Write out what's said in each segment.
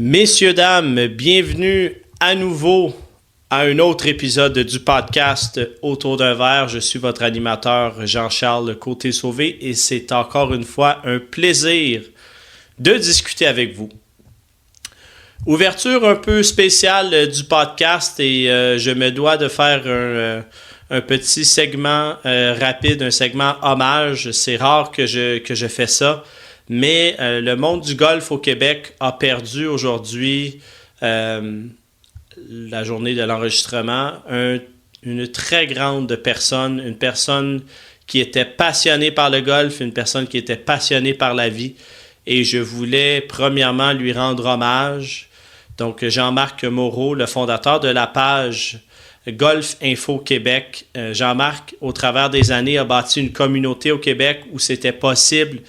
Messieurs, dames, bienvenue à nouveau à un autre épisode du podcast Autour d'un verre. Je suis votre animateur Jean-Charles Côté-Sauvé et c'est encore une fois un plaisir de discuter avec vous. Ouverture un peu spéciale du podcast et je me dois de faire un petit segment rapide, un segment hommage. C'est rare que je fais ça. Mais le monde du golf au Québec a perdu aujourd'hui, la journée de l'enregistrement, une très grande personne, une personne qui était passionnée par le golf, une personne qui était passionnée par la vie. Et je voulais premièrement lui rendre hommage. Donc Jean-Marc Moreau, le fondateur de la page Golf Info Québec. Jean-Marc, au travers des années, a bâti une communauté au Québec où c'était possible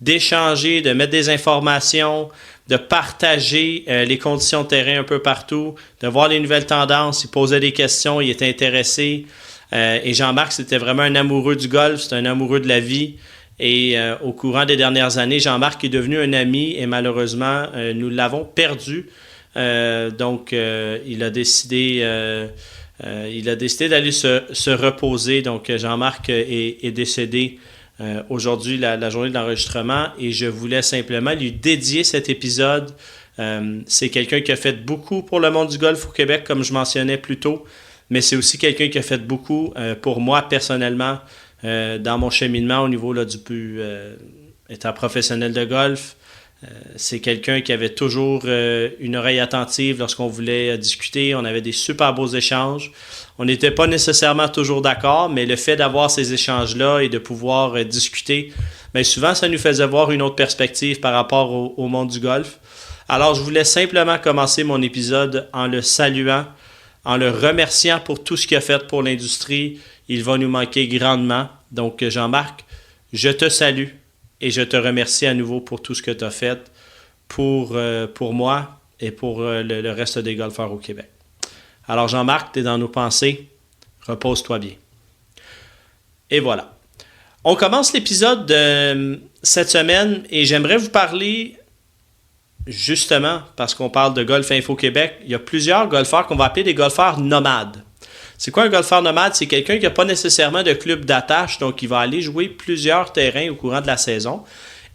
d'échanger, de mettre des informations, de partager les conditions de terrain un peu partout, de voir les nouvelles tendances. Il posait des questions, il était intéressé. Et Jean-Marc, c'était vraiment un amoureux du golf, c'est un amoureux de la vie. Et au courant des dernières années, Jean-Marc est devenu un ami et malheureusement, nous l'avons perdu. Donc, il a décidé d'aller se reposer. Donc, Jean-Marc est décédé aujourd'hui, la journée de l'enregistrement, et je voulais simplement lui dédier cet épisode. C'est quelqu'un qui a fait beaucoup pour le monde du golf au Québec, comme je mentionnais plus tôt, mais c'est aussi quelqu'un qui a fait beaucoup pour moi personnellement dans mon cheminement au niveau là, étant professionnel de golf. C'est quelqu'un qui avait toujours une oreille attentive lorsqu'on voulait discuter. On avait des super beaux échanges. On n'était pas nécessairement toujours d'accord, mais le fait d'avoir ces échanges-là et de pouvoir discuter, bien souvent, ça nous faisait voir une autre perspective par rapport au monde du golf. Alors, je voulais simplement commencer mon épisode en le saluant, en le remerciant pour tout ce qu'il a fait pour l'industrie. Il va nous manquer grandement. Donc, Jean-Marc, je te salue. Et je te remercie à nouveau pour tout ce que tu as fait pour moi et pour le reste des golfeurs au Québec. Alors Jean-Marc, tu es dans nos pensées. Repose-toi bien. Et voilà. On commence l'épisode de cette semaine et j'aimerais vous parler, justement, parce qu'on parle de Golf Info Québec, il y a plusieurs golfeurs qu'on va appeler des golfeurs nomades. C'est quoi un golfeur nomade? C'est quelqu'un qui n'a pas nécessairement de club d'attache, donc il va aller jouer plusieurs terrains au courant de la saison.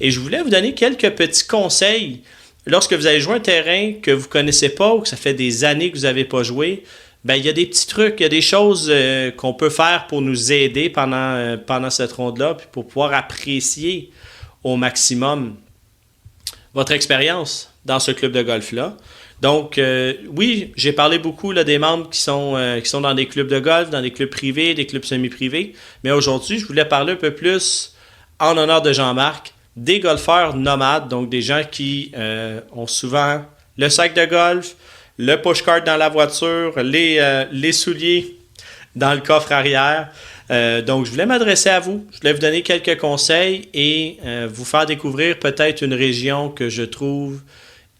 Et je voulais vous donner quelques petits conseils. Lorsque vous allez jouer un terrain que vous ne connaissez pas ou que ça fait des années que vous n'avez pas joué, ben, il y a des petits trucs, il y a des choses qu'on peut faire pour nous aider pendant cette ronde-là, puis pour pouvoir apprécier au maximum votre expérience dans ce club de golf-là. Donc, oui, j'ai parlé beaucoup là, des membres qui sont dans des clubs de golf, dans des clubs privés, des clubs semi-privés. Mais aujourd'hui, je voulais parler un peu plus, en honneur de Jean-Marc, des golfeurs nomades, donc des gens qui ont souvent le sac de golf, le push-cart dans la voiture, les souliers dans le coffre arrière. Donc, je voulais m'adresser à vous. Je voulais vous donner quelques conseils et vous faire découvrir peut-être une région que je trouve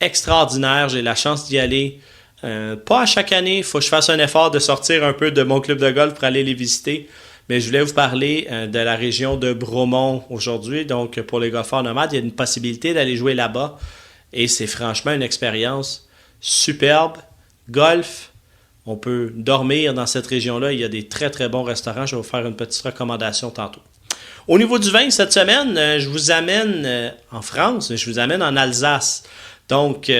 extraordinaire. J'ai la chance d'y aller. Pas à chaque année. Il faut que je fasse un effort de sortir un peu de mon club de golf pour aller les visiter. Mais je voulais vous parler de la région de Bromont aujourd'hui. Donc, pour les golfeurs nomades, il y a une possibilité d'aller jouer là-bas. Et c'est franchement une expérience superbe. Golf, on peut dormir dans cette région-là. Il y a des très, très bons restaurants. Je vais vous faire une petite recommandation tantôt. Au niveau du vin, cette semaine, je vous amène en France, je vous amène en Alsace. Donc,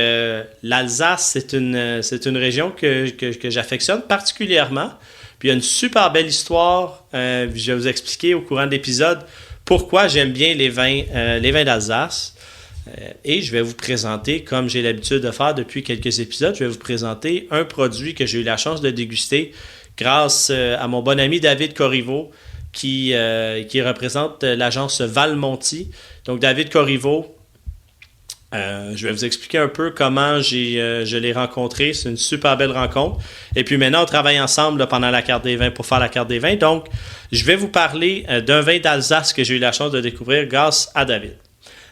l'Alsace, c'est une région que j'affectionne particulièrement. Puis, il y a une super belle histoire. Je vais vous expliquer au courant de l'épisode pourquoi j'aime bien les vins d'Alsace. Et je vais vous présenter, comme j'ai l'habitude de faire depuis quelques épisodes, je vais vous présenter un produit que j'ai eu la chance de déguster grâce à mon bon ami David Corriveau qui représente l'agence Valmonti. Donc, David Corriveau, je vais vous expliquer un peu comment je l'ai rencontré. C'est une super belle rencontre. Et puis maintenant, on travaille ensemble là, pendant la carte des vins pour faire la carte des vins. Donc, je vais vous parler d'un vin d'Alsace que j'ai eu la chance de découvrir grâce à David.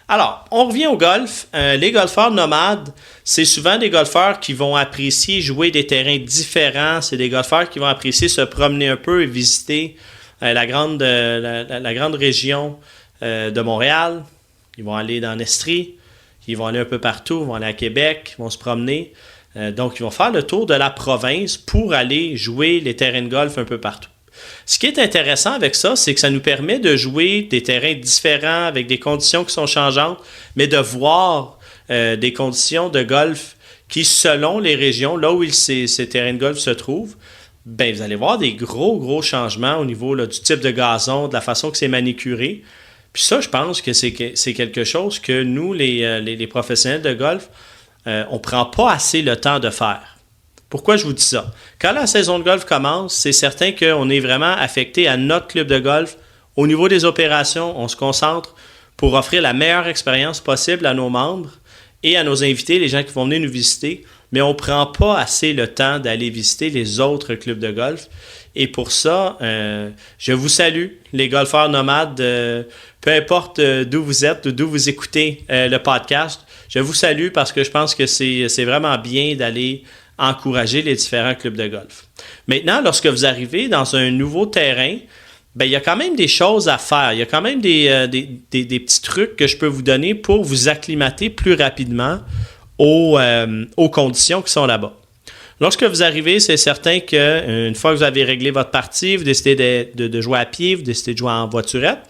Alors, on revient au golf. Les golfeurs nomades, c'est souvent des golfeurs qui vont apprécier jouer des terrains différents. C'est des golfeurs qui vont apprécier se promener un peu et visiter la grande région de Montréal. Ils vont aller dans l'Estrie. Ils vont aller un peu partout, ils vont aller à Québec, ils vont se promener. Donc, ils vont faire le tour de la province pour aller jouer les terrains de golf un peu partout. Ce qui est intéressant avec ça, c'est que ça nous permet de jouer des terrains différents avec des conditions qui sont changeantes, mais de voir des conditions de golf qui, selon les régions, là où ces terrains de golf se trouvent, ben, vous allez voir des gros changements au niveau là, du type de gazon, de la façon que c'est manicuré. Puis ça, je pense que c'est quelque chose que nous, les professionnels de golf, on ne prend pas assez le temps de faire. Pourquoi je vous dis ça? Quand la saison de golf commence, c'est certain qu'on est vraiment affecté à notre club de golf. Au niveau des opérations, on se concentre pour offrir la meilleure expérience possible à nos membres et à nos invités, les gens qui vont venir nous visiter, mais on ne prend pas assez le temps d'aller visiter les autres clubs de golf. Et pour ça, je vous salue, les golfeurs nomades, peu importe d'où vous êtes, d'où vous écoutez le podcast. Je vous salue parce que je pense que c'est vraiment bien d'aller encourager les différents clubs de golf. Maintenant, lorsque vous arrivez dans un nouveau terrain, ben, il y a quand même des choses à faire. Il y a quand même des petits trucs que je peux vous donner pour vous acclimater plus rapidement aux conditions qui sont là-bas. Lorsque vous arrivez, c'est certain qu'une fois que vous avez réglé votre partie, vous décidez de jouer à pied, vous décidez de jouer en voiturette,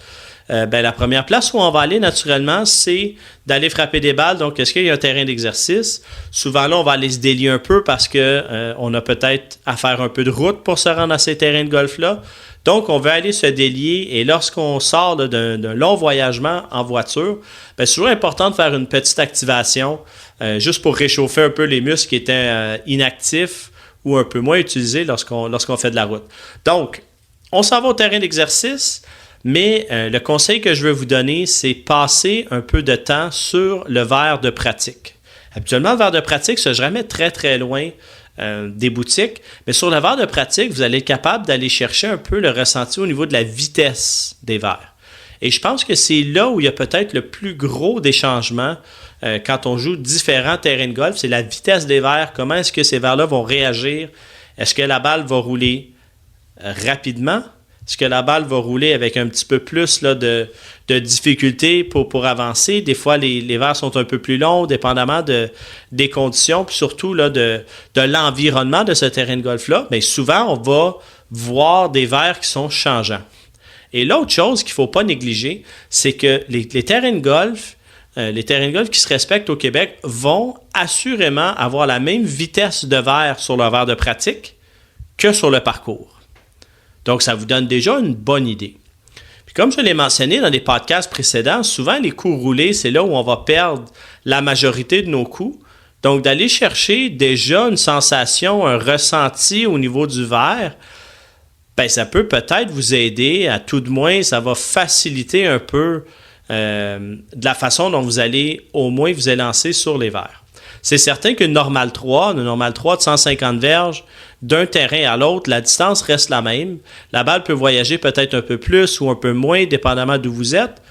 ben, la première place où on va aller naturellement, c'est d'aller frapper des balles. Donc, est-ce qu'il y a un terrain d'exercice? Souvent là, on va aller se délier un peu parce qu'on a peut-être à faire un peu de route pour se rendre à ces terrains de golf-là. Donc, on veut aller se délier et lorsqu'on sort là, d'un long voyagement en voiture, ben, c'est toujours important de faire une petite activation juste pour réchauffer un peu les muscles qui étaient inactifs ou un peu moins utilisés lorsqu'on fait de la route. Donc, on s'en va au terrain d'exercice, mais le conseil que je veux vous donner, c'est passer un peu de temps sur le verre de pratique. Habituellement, le verre de pratique se jamais très loin des boutiques, mais sur le verre de pratique, vous allez être capable d'aller chercher un peu le ressenti au niveau de la vitesse des verres. Et je pense que c'est là où il y a peut-être le plus gros des changements quand on joue différents terrains de golf, c'est la vitesse des verres. Comment est-ce que ces verres-là vont réagir? Est-ce que la balle va rouler rapidement? Est-ce que la balle va rouler avec un petit peu plus là, de difficulté pour avancer? Des fois, les verres sont un peu plus longs, dépendamment des conditions, puis surtout là, de l'environnement de ce terrain de golf-là. Bien, souvent, on va voir des verres qui sont changeants. Et l'autre chose qu'il ne faut pas négliger, c'est que les terrains de golf, qui se respectent au Québec vont assurément avoir la même vitesse de verre sur leur verre de pratique que sur le parcours. Donc, ça vous donne déjà une bonne idée. Puis comme je l'ai mentionné dans les podcasts précédents, souvent les coups roulés, c'est là où on va perdre la majorité de nos coups. Donc, d'aller chercher déjà une sensation, un ressenti au niveau du verre, ben, ça peut peut-être vous aider, à tout de moins, ça va faciliter un peu de la façon dont vous allez au moins vous élancer sur les verres. C'est certain qu'une normale 3 de 150 verges, d'un terrain à l'autre, la distance reste la même. La balle peut voyager peut-être un peu plus ou un peu moins, dépendamment d'où vous êtes.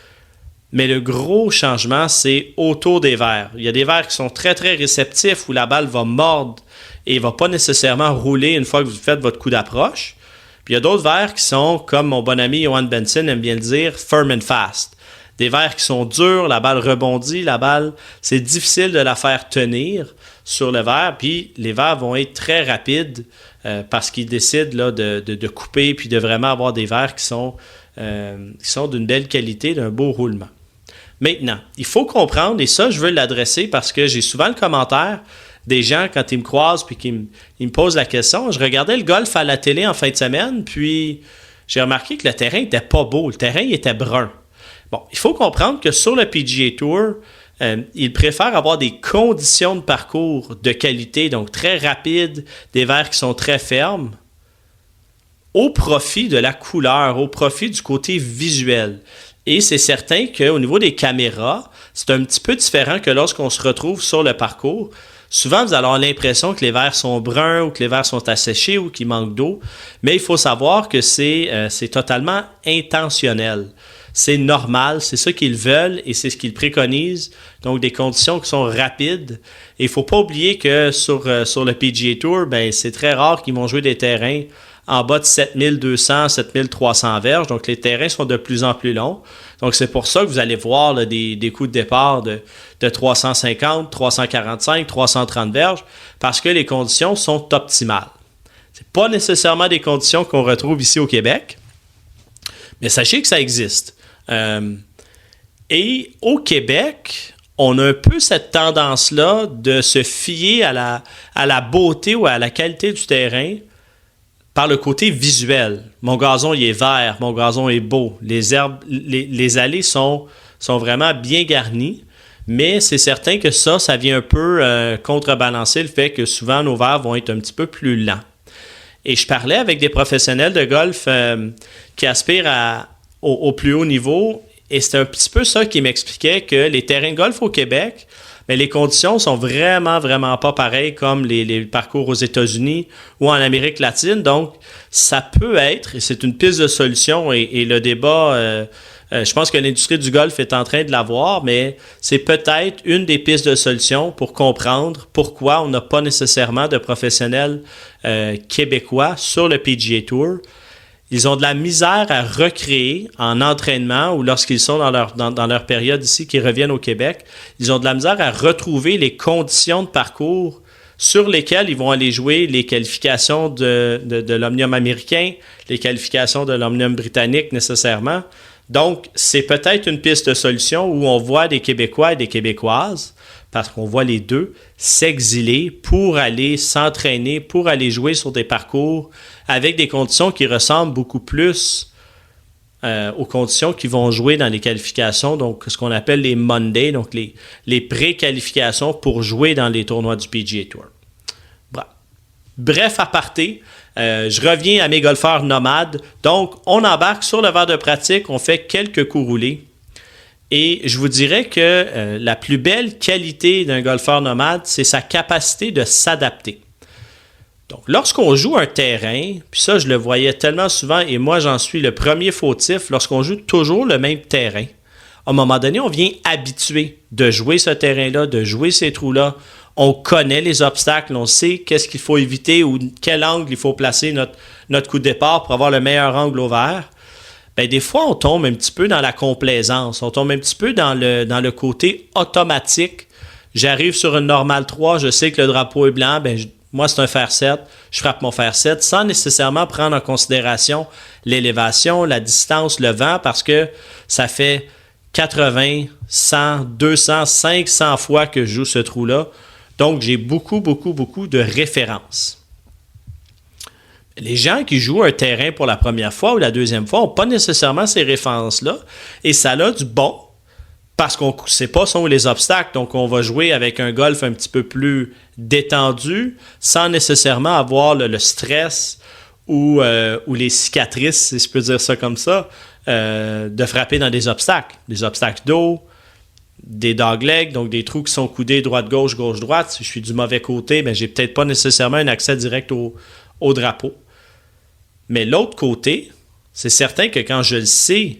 Mais le gros changement, c'est autour des verres. Il y a des verres qui sont très réceptifs où la balle va mordre et ne va pas nécessairement rouler une fois que vous faites votre coup d'approche. Puis il y a d'autres verres qui sont, comme mon bon ami Johan Benson aime bien le dire, firm and fast. Des verres qui sont durs, la balle rebondit, la balle, c'est difficile de la faire tenir sur le verre, puis les verres vont être très rapides parce qu'ils décident là, de couper puis de vraiment avoir des verres qui sont d'une belle qualité, d'un beau roulement. Maintenant, il faut comprendre, et ça, je veux l'adresser parce que j'ai souvent le commentaire des gens quand ils me croisent puis qu'ils me posent la question. Je regardais le golf à la télé en fin de semaine, puis j'ai remarqué que le terrain n'était pas beau, le terrain il était brun. Bon, il faut comprendre que sur le PGA Tour, ils préfèrent avoir des conditions de parcours de qualité, donc très rapides, des verres qui sont très fermes, au profit de la couleur, au profit du côté visuel. Et c'est certain qu'au niveau des caméras, c'est un petit peu différent que lorsqu'on se retrouve sur le parcours. Souvent, vous allez avoir l'impression que les verres sont bruns ou que les verres sont asséchés ou qu'il manque d'eau, mais il faut savoir que c'est totalement intentionnel. C'est normal, c'est ça qu'ils veulent et c'est ce qu'ils préconisent. Donc, des conditions qui sont rapides. Et il ne faut pas oublier que sur le PGA Tour, ben, c'est très rare qu'ils vont jouer des terrains en bas de 7200, 7300 verges. Donc, les terrains sont de plus en plus longs. Donc, c'est pour ça que vous allez voir là, des coups de départ de 350, 345, 330 verges, parce que les conditions sont optimales. Ce n'est pas nécessairement des conditions qu'on retrouve ici au Québec, mais sachez que ça existe. Et au Québec, on a un peu cette tendance-là de se fier à la beauté ou à la qualité du terrain par le côté visuel. Mon gazon, il est vert, mon gazon est beau. Les herbes, les allées sont vraiment bien garnies, mais c'est certain que ça vient un peu contrebalancer le fait que souvent nos verts vont être un petit peu plus lents. Et je parlais avec des professionnels de golf qui aspirent au plus haut niveau, et c'était un petit peu ça qui m'expliquait que les terrains de golf au Québec, mais les conditions sont vraiment, vraiment pas pareilles comme les parcours aux États-Unis ou en Amérique latine. Donc, ça peut être, et c'est une piste de solution, et le débat, je pense que l'industrie du golf est en train de l'avoir, mais c'est peut-être une des pistes de solution pour comprendre pourquoi on n'a pas nécessairement de professionnels québécois sur le PGA Tour. Ils ont de la misère à recréer en entraînement ou lorsqu'ils sont dans leur période ici, qu'ils reviennent au Québec, ils ont de la misère à retrouver les conditions de parcours sur lesquelles ils vont aller jouer les qualifications de l'Omnium américain, les qualifications de l'Omnium britannique nécessairement. Donc, c'est peut-être une piste de solution où on voit des Québécois et des Québécoises, parce qu'on voit les deux, s'exiler pour aller s'entraîner, pour aller jouer sur des parcours avec des conditions qui ressemblent beaucoup plus aux conditions qui vont jouer dans les qualifications, donc ce qu'on appelle les Monday, donc les pré-qualifications pour jouer dans les tournois du PGA Tour. Bref, aparté, je reviens à mes golfeurs nomades. Donc, on embarque sur le verre de pratique, on fait quelques coups roulés. Et je vous dirais que la plus belle qualité d'un golfeur nomade, c'est sa capacité de s'adapter. Donc, lorsqu'on joue un terrain, puis ça, je le voyais tellement souvent, et moi, j'en suis le premier fautif, lorsqu'on joue toujours le même terrain, à un moment donné, on vient habitué de jouer ce terrain-là, de jouer ces trous-là. On connaît les obstacles, on sait qu'est-ce qu'il faut éviter ou quel angle il faut placer notre coup de départ pour avoir le meilleur angle au vert. Bien, des fois, on tombe un petit peu dans la complaisance. On tombe un petit peu dans le côté automatique. J'arrive sur une normale 3, je sais que le drapeau est blanc, bien, moi, c'est un fer 7, je frappe mon fer 7 sans nécessairement prendre en considération l'élévation, la distance, le vent, parce que ça fait 80, 100, 200, 500 fois que je joue ce trou-là. Donc, j'ai beaucoup de références. Les gens qui jouent un terrain pour la première fois ou la deuxième fois n'ont pas nécessairement ces références-là. Et ça a du bon parce qu'on ne sait pas sont les obstacles. Donc, on va jouer avec un golf un petit peu plus détendu sans nécessairement avoir le stress ou les cicatrices, si je peux dire ça comme ça, de frapper dans des obstacles. Des obstacles d'eau, des doglegs, donc des trous qui sont coudés droite-gauche, gauche-droite. Si je suis du mauvais côté, bien, j'ai peut-être pas nécessairement un accès direct au drapeau. Mais l'autre côté, c'est certain que quand je le sais,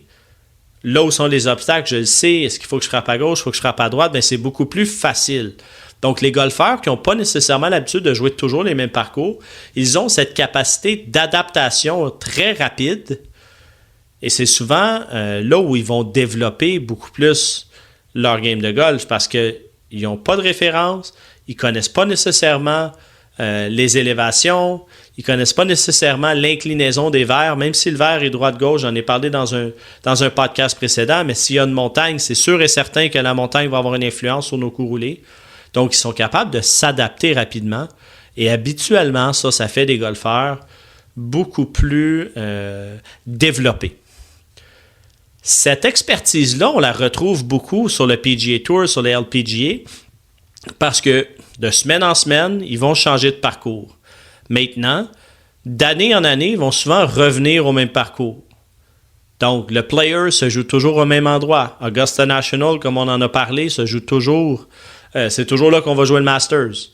là où sont les obstacles, je le sais, est-ce qu'il faut que je frappe à gauche, il faut que je frappe à droite, bien, c'est beaucoup plus facile. Donc, les golfeurs qui n'ont pas nécessairement l'habitude de jouer toujours les mêmes parcours, ils ont cette capacité d'adaptation très rapide. Et c'est souvent là où ils vont développer beaucoup plus leur game de golf parce qu'ils n'ont pas de référence, ils ne connaissent pas nécessairement les élévations, ils ne connaissent pas nécessairement l'inclinaison des verres, même si le verre est droite-gauche, j'en ai parlé dans un podcast précédent, mais s'il y a une montagne, c'est sûr et certain que la montagne va avoir une influence sur nos coups roulés. Donc, ils sont capables de s'adapter rapidement et habituellement, ça fait des golfeurs beaucoup plus développés. Cette expertise-là, on la retrouve beaucoup sur le PGA Tour, sur les LPGA, parce que de semaine en semaine, ils vont changer de parcours. Maintenant, d'année en année, ils vont souvent revenir au même parcours. Donc, le player se joue toujours au même endroit. Augusta National, comme on en a parlé, se joue toujours. C'est toujours là qu'on va jouer le Masters.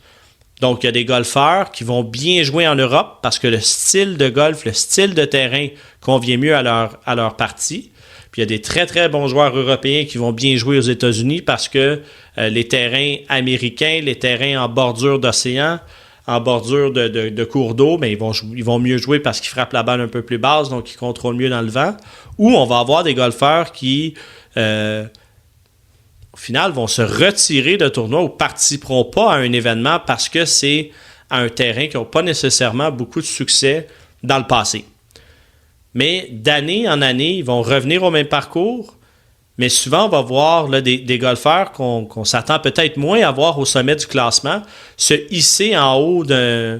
Donc, il y a des golfeurs qui vont bien jouer en Europe parce que le style de golf, le style de terrain convient mieux à leur partie. Puis il y a des très, très bons joueurs européens qui vont bien jouer aux États-Unis parce que les terrains américains, les terrains en bordure d'océan, en bordure de cours d'eau, ben ils vont mieux jouer parce qu'ils frappent la balle un peu plus basse, donc ils contrôlent mieux dans le vent. Ou on va avoir des golfeurs qui, au final, vont se retirer de tournoi ou participeront pas à un événement parce que c'est à un terrain qui n'a pas nécessairement beaucoup de succès dans le passé. Mais d'année en année, ils vont revenir au même parcours. Mais souvent, on va voir là, des golfeurs qu'on s'attend peut-être moins à voir au sommet du classement se hisser en haut d'un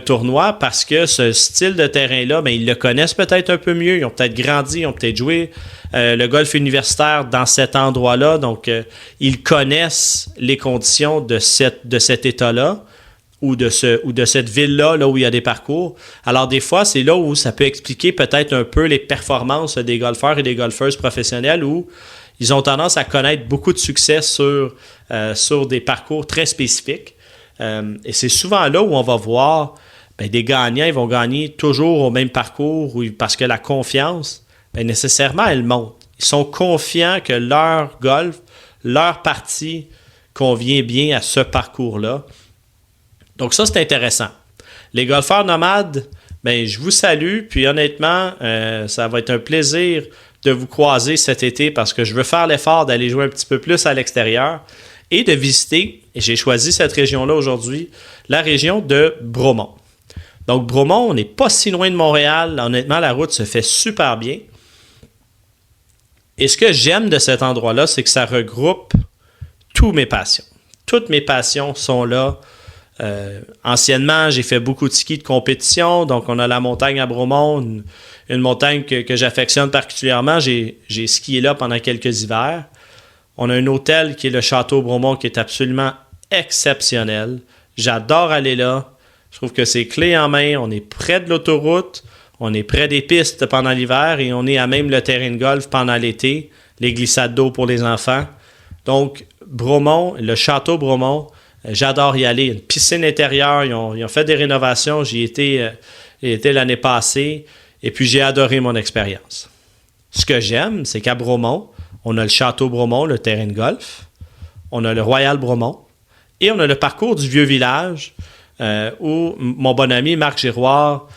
tournoi parce que ce style de terrain-là, ben, ils le connaissent peut-être un peu mieux. Ils ont peut-être grandi, ils ont peut-être joué le golf universitaire dans cet endroit-là. Donc, ils connaissent les conditions de cet état-là ou de cette ville-là, là où il y a des parcours. Alors, des fois, c'est là où ça peut expliquer peut-être un peu les performances des golfeurs et des golfeuses professionnels où ils ont tendance à connaître beaucoup de succès sur des parcours très spécifiques. Et c'est souvent là où on va voir des gagnants, ils vont gagner toujours au même parcours parce que la confiance, nécessairement, elle monte. Ils sont confiants que leur golf, leur partie convient bien à ce parcours-là. Donc ça, c'est intéressant. Les golfeurs nomades, je vous salue. Puis honnêtement, ça va être un plaisir de vous croiser cet été parce que je veux faire l'effort d'aller jouer un petit peu plus à l'extérieur et de visiter, et j'ai choisi cette région-là aujourd'hui, la région de Bromont. Donc Bromont, on n'est pas si loin de Montréal. Honnêtement, la route se fait super bien. Et ce que j'aime de cet endroit-là, c'est que ça regroupe toutes mes passions. Toutes mes passions sont là. Anciennement, j'ai fait beaucoup de ski de compétition, donc on a la montagne à Bromont, une montagne que j'affectionne particulièrement. J'ai skié là pendant quelques hivers. On a un hôtel qui est le Château Bromont qui est absolument exceptionnel. J'adore aller là. Je trouve que c'est clé en main. On est près de l'autoroute, on est près des pistes pendant l'hiver et on est à même le terrain de golf pendant l'été, les glissades d'eau pour les enfants. Donc, Bromont, le Château Bromont, j'adore y aller. Une piscine intérieure, ils ont fait des rénovations. J'y étais l'année passée et puis j'ai adoré mon expérience. Ce que j'aime, c'est qu'à Bromont, on a le Château Bromont, le terrain de golf. On a le Royal Bromont et on a le parcours du Vieux-Village où mon bon ami Marc Giroir,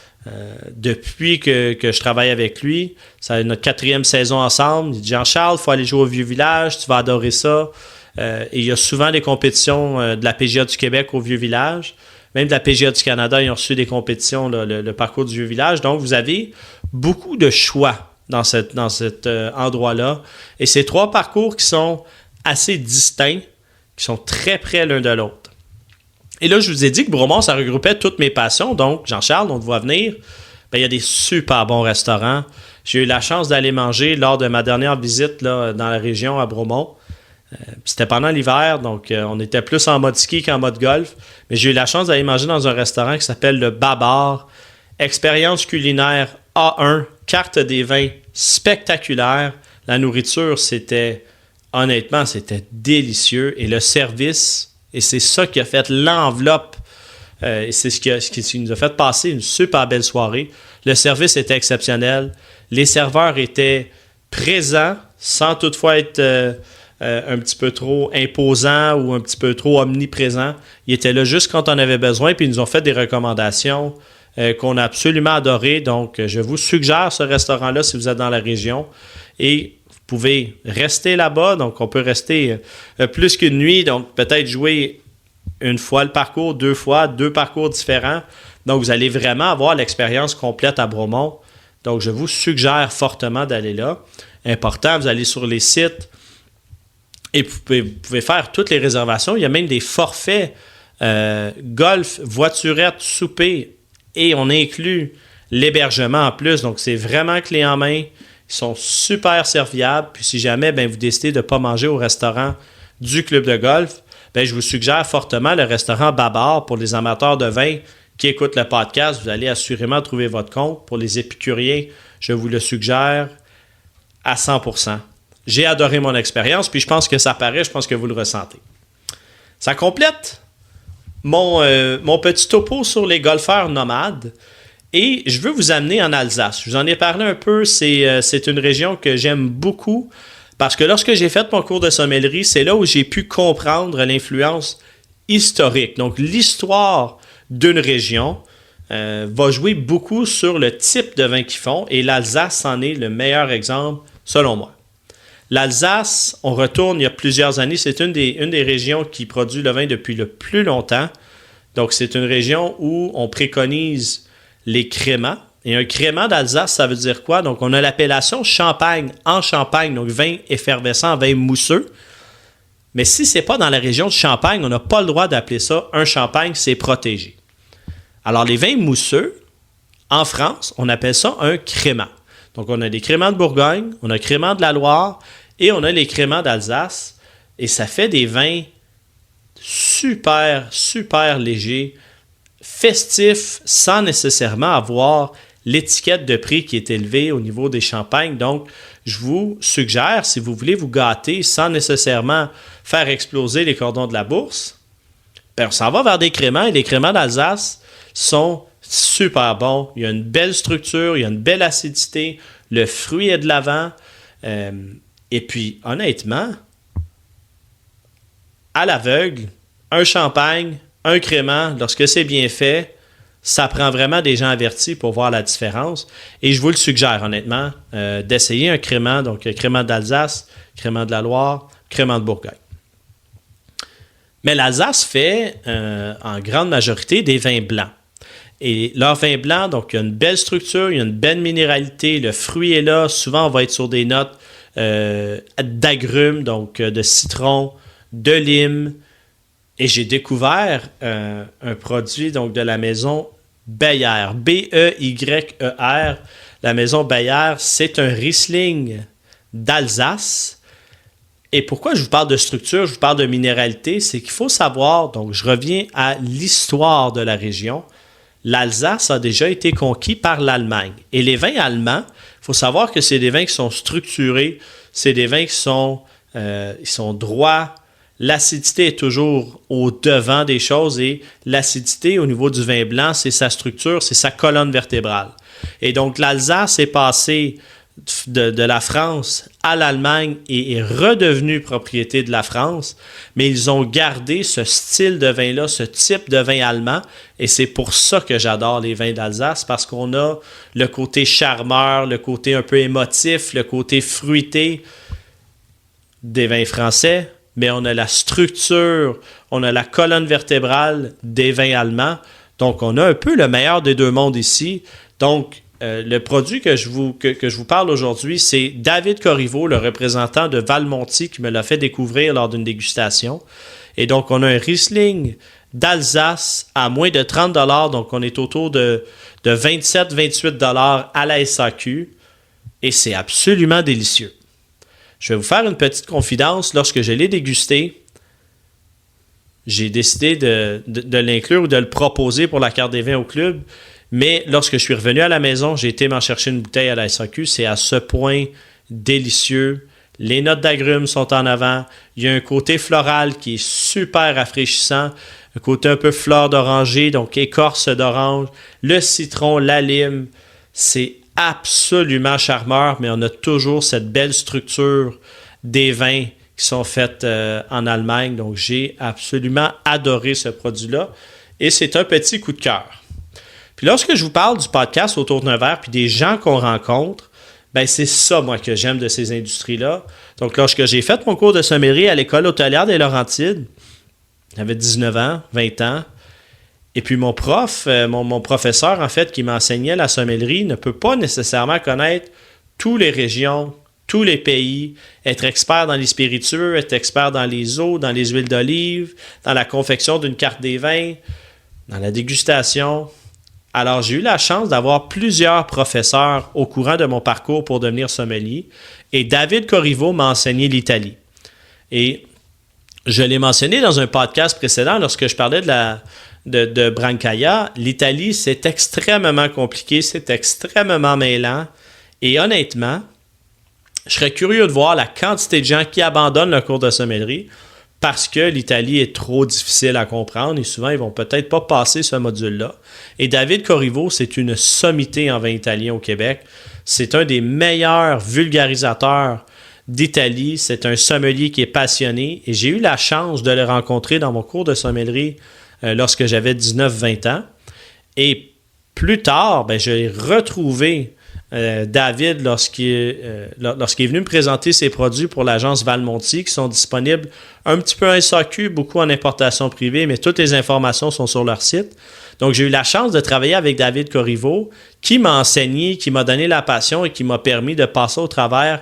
depuis que je travaille avec lui, c'est notre 4e saison ensemble, il dit « Jean-Charles, il faut aller jouer au Vieux-Village, tu vas adorer ça. » Et il y a souvent des compétitions de la PGA du Québec au Vieux-Village. Même de la PGA du Canada, ils ont reçu des compétitions, là, le parcours du Vieux-Village. Donc, vous avez beaucoup de choix dans cet endroit-là. Et c'est 3 parcours qui sont assez distincts, qui sont très près l'un de l'autre. Et là, je vous ai dit que Bromont, ça regroupait toutes mes passions. Donc, Jean-Charles, on te voit venir. Il y a des super bons restaurants. J'ai eu la chance d'aller manger lors de ma dernière visite là, dans la région à Bromont. C'était pendant l'hiver, donc on était plus en mode ski qu'en mode golf. Mais j'ai eu la chance d'aller manger dans un restaurant qui s'appelle le Babar. Expérience culinaire A1, carte des vins spectaculaire. La nourriture, honnêtement, c'était délicieux. Et le service, et c'est ça qui a fait l'enveloppe. Et c'est ce qui nous a fait passer une super belle soirée. Le service était exceptionnel. Les serveurs étaient présents sans toutefois être un petit peu trop imposants ou un petit peu trop omniprésents. Ils étaient là juste quand on avait besoin, puis ils nous ont fait des recommandations qu'on a absolument adorées. Donc, je vous suggère ce restaurant-là si vous êtes dans la région. Et vous pouvez rester là-bas. Donc, on peut rester plus qu'une nuit. Donc, peut-être jouer une fois le parcours, 2 fois, 2 parcours différents. Donc, vous allez vraiment avoir l'expérience complète à Bromont. Donc, je vous suggère fortement d'aller là. Important, vous allez sur les sites et vous pouvez faire toutes les réservations. Il y a même des forfaits golf, voiturette, souper et on inclut l'hébergement en plus. Donc, c'est vraiment clé en main. Ils sont super serviables. Puis, si jamais vous décidez de ne pas manger au restaurant du club de golf, je vous suggère fortement le restaurant Babar pour les amateurs de vin qui écoutent le podcast. Vous allez assurément trouver votre compte. Pour les épicuriens, je vous le suggère à 100%. J'ai adoré mon expérience, puis je pense que ça paraît, je pense que vous le ressentez. Ça complète mon petit topo sur les golfeurs nomades et je veux vous amener en Alsace. Je vous en ai parlé un peu, c'est une région que j'aime beaucoup parce que lorsque j'ai fait mon cours de sommellerie, c'est là où j'ai pu comprendre l'influence historique. Donc, l'histoire d'une région va jouer beaucoup sur le type de vin qu'ils font, et l'Alsace en est le meilleur exemple, selon moi. L'Alsace, on retourne il y a plusieurs années, c'est une des régions qui produit le vin depuis le plus longtemps. Donc, c'est une région où on préconise les créments. Et un crément d'Alsace, ça veut dire quoi? Donc, on a l'appellation champagne en Champagne, donc vin effervescent, vin mousseux. Mais si ce n'est pas dans la région de Champagne, on n'a pas le droit d'appeler ça un champagne, c'est protégé. Alors, les vins mousseux, en France, on appelle ça un crément. Donc, on a des créments de Bourgogne, on a des créments de la Loire et on a les créments d'Alsace. Et ça fait des vins super, super légers, festifs, sans nécessairement avoir l'étiquette de prix qui est élevée au niveau des champagnes. Donc, je vous suggère, si vous voulez vous gâter sans nécessairement faire exploser les cordons de la bourse, ben on s'en va vers des créments, et les créments d'Alsace sont super bons. Il y a une belle structure, il y a une belle acidité, le fruit est de l'avant. Et puis, honnêtement, à l'aveugle, un champagne, un crément, lorsque c'est bien fait, ça prend vraiment des gens avertis pour voir la différence. Et je vous le suggère, honnêtement, d'essayer un crément, donc crément d'Alsace, crément de la Loire, crément de Bourgogne. Mais l'Alsace fait, en grande majorité, des vins blancs. Et leur vin blanc, donc il y a une belle structure, il y a une belle minéralité, le fruit est là. Souvent, on va être sur des notes d'agrumes, donc de citron, de lime. Et j'ai découvert un produit donc, de la maison Beyer, B-E-Y-E-R. La maison Beyer, c'est un Riesling d'Alsace. Et pourquoi je vous parle de structure, je vous parle de minéralité, c'est qu'il faut savoir, donc je reviens à l'histoire de la région. L'Alsace a déjà été conquis par l'Allemagne. Et les vins allemands, il faut savoir que c'est des vins qui sont structurés, c'est des vins qui sont droits. L'acidité est toujours au devant des choses, et l'acidité au niveau du vin blanc, c'est sa structure, c'est sa colonne vertébrale. Et donc l'Alsace est passée de la France à l'Allemagne et est redevenue propriété de la France, mais ils ont gardé ce style de vin-là, ce type de vin allemand, et c'est pour ça que j'adore les vins d'Alsace, parce qu'on a le côté charmeur, le côté un peu émotif, le côté fruité des vins français, mais on a la structure, on a la colonne vertébrale des vins allemands, donc on a un peu le meilleur des deux mondes ici. Donc, le produit que je vous parle aujourd'hui, c'est David Corriveau, le représentant de Valmonti, qui me l'a fait découvrir lors d'une dégustation. Et donc, on a un Riesling d'Alsace à moins de 30 $, donc on est autour de 27-28 $ à la SAQ, et c'est absolument délicieux. Je vais vous faire une petite confidence. Lorsque je l'ai dégusté, j'ai décidé de l'inclure ou de le proposer pour la carte des vins au club. Mais lorsque je suis revenu à la maison, j'ai été m'en chercher une bouteille à la SAQ. C'est à ce point délicieux. Les notes d'agrumes sont en avant. Il y a un côté floral qui est super rafraîchissant. Un côté un peu fleur d'oranger, donc écorce d'orange. Le citron, la lime, c'est absolument charmeur, mais on a toujours cette belle structure des vins qui sont faits en Allemagne. Donc, j'ai absolument adoré ce produit-là. Et c'est un petit coup de cœur. Puis lorsque je vous parle du podcast Autour d'un verre, puis des gens qu'on rencontre, ben c'est ça, moi, que j'aime de ces industries-là. Donc, lorsque j'ai fait mon cours de sommellerie à l'école hôtelière des Laurentides, j'avais 19 ans, 20 ans, et puis mon professeur, en fait, qui m'enseignait la sommellerie, ne peut pas nécessairement connaître toutes les régions, tous les pays, être expert dans les spiritueux, être expert dans les eaux, dans les huiles d'olive, dans la confection d'une carte des vins, dans la dégustation. Alors, j'ai eu la chance d'avoir plusieurs professeurs au courant de mon parcours pour devenir sommelier. Et David Corriveau m'a enseigné l'Italie. Et je l'ai mentionné dans un podcast précédent lorsque je parlais de Brancaia. L'Italie, c'est extrêmement compliqué, c'est extrêmement mêlant. Et honnêtement, je serais curieux de voir la quantité de gens qui abandonnent le cours de sommellerie parce que l'Italie est trop difficile à comprendre et souvent, ils vont peut-être pas passer ce module-là. Et David Corriveau, c'est une sommité en vin italien au Québec. C'est un des meilleurs vulgarisateurs d'Italie. C'est un sommelier qui est passionné et j'ai eu la chance de le rencontrer dans mon cours de sommellerie lorsque j'avais 19-20 ans. Et plus tard, j'ai retrouvé David lorsqu'il est venu me présenter ses produits pour l'agence Valmonti qui sont disponibles un petit peu en SAQ, beaucoup en importation privée, mais toutes les informations sont sur leur site. Donc, j'ai eu la chance de travailler avec David Corriveau qui m'a enseigné, qui m'a donné la passion et qui m'a permis de passer au travers,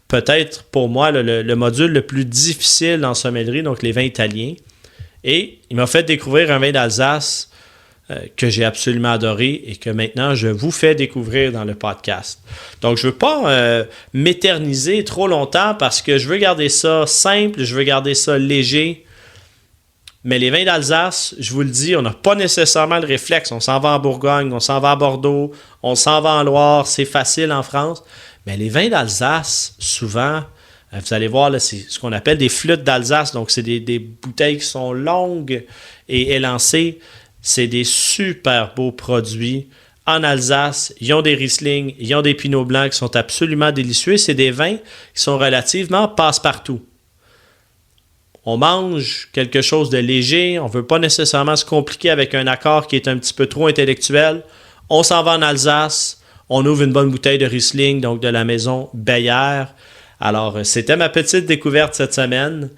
peut-être pour moi, le module le plus difficile en sommellerie, donc les vins italiens. Et il m'a fait découvrir un vin d'Alsace que j'ai absolument adoré et que maintenant je vous fais découvrir dans le podcast. Donc, je ne veux pas m'éterniser trop longtemps parce que je veux garder ça simple, je veux garder ça léger. Mais les vins d'Alsace, je vous le dis, on n'a pas nécessairement le réflexe. On s'en va en Bourgogne, on s'en va à Bordeaux, on s'en va en Loire, c'est facile en France. Mais les vins d'Alsace, souvent, vous allez voir, là, c'est ce qu'on appelle des flûtes d'Alsace. Donc, c'est des bouteilles qui sont longues et élancées. C'est des super beaux produits. En Alsace, ils ont des Riesling, ils ont des Pinot Blancs qui sont absolument délicieux. C'est des vins qui sont relativement passe-partout. On mange quelque chose de léger, on ne veut pas nécessairement se compliquer avec un accord qui est un petit peu trop intellectuel. On s'en va en Alsace, on ouvre une bonne bouteille de Riesling, donc de la maison Beyer. Alors, c'était ma petite découverte cette semaine.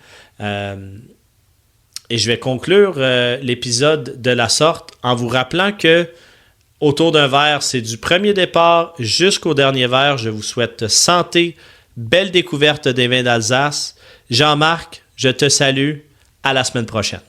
Et je vais conclure l'épisode de la sorte en vous rappelant que autour d'un verre, c'est du premier départ jusqu'au dernier verre. Je vous souhaite santé, belle découverte des vins d'Alsace. Jean-Marc, je te salue. À la semaine prochaine.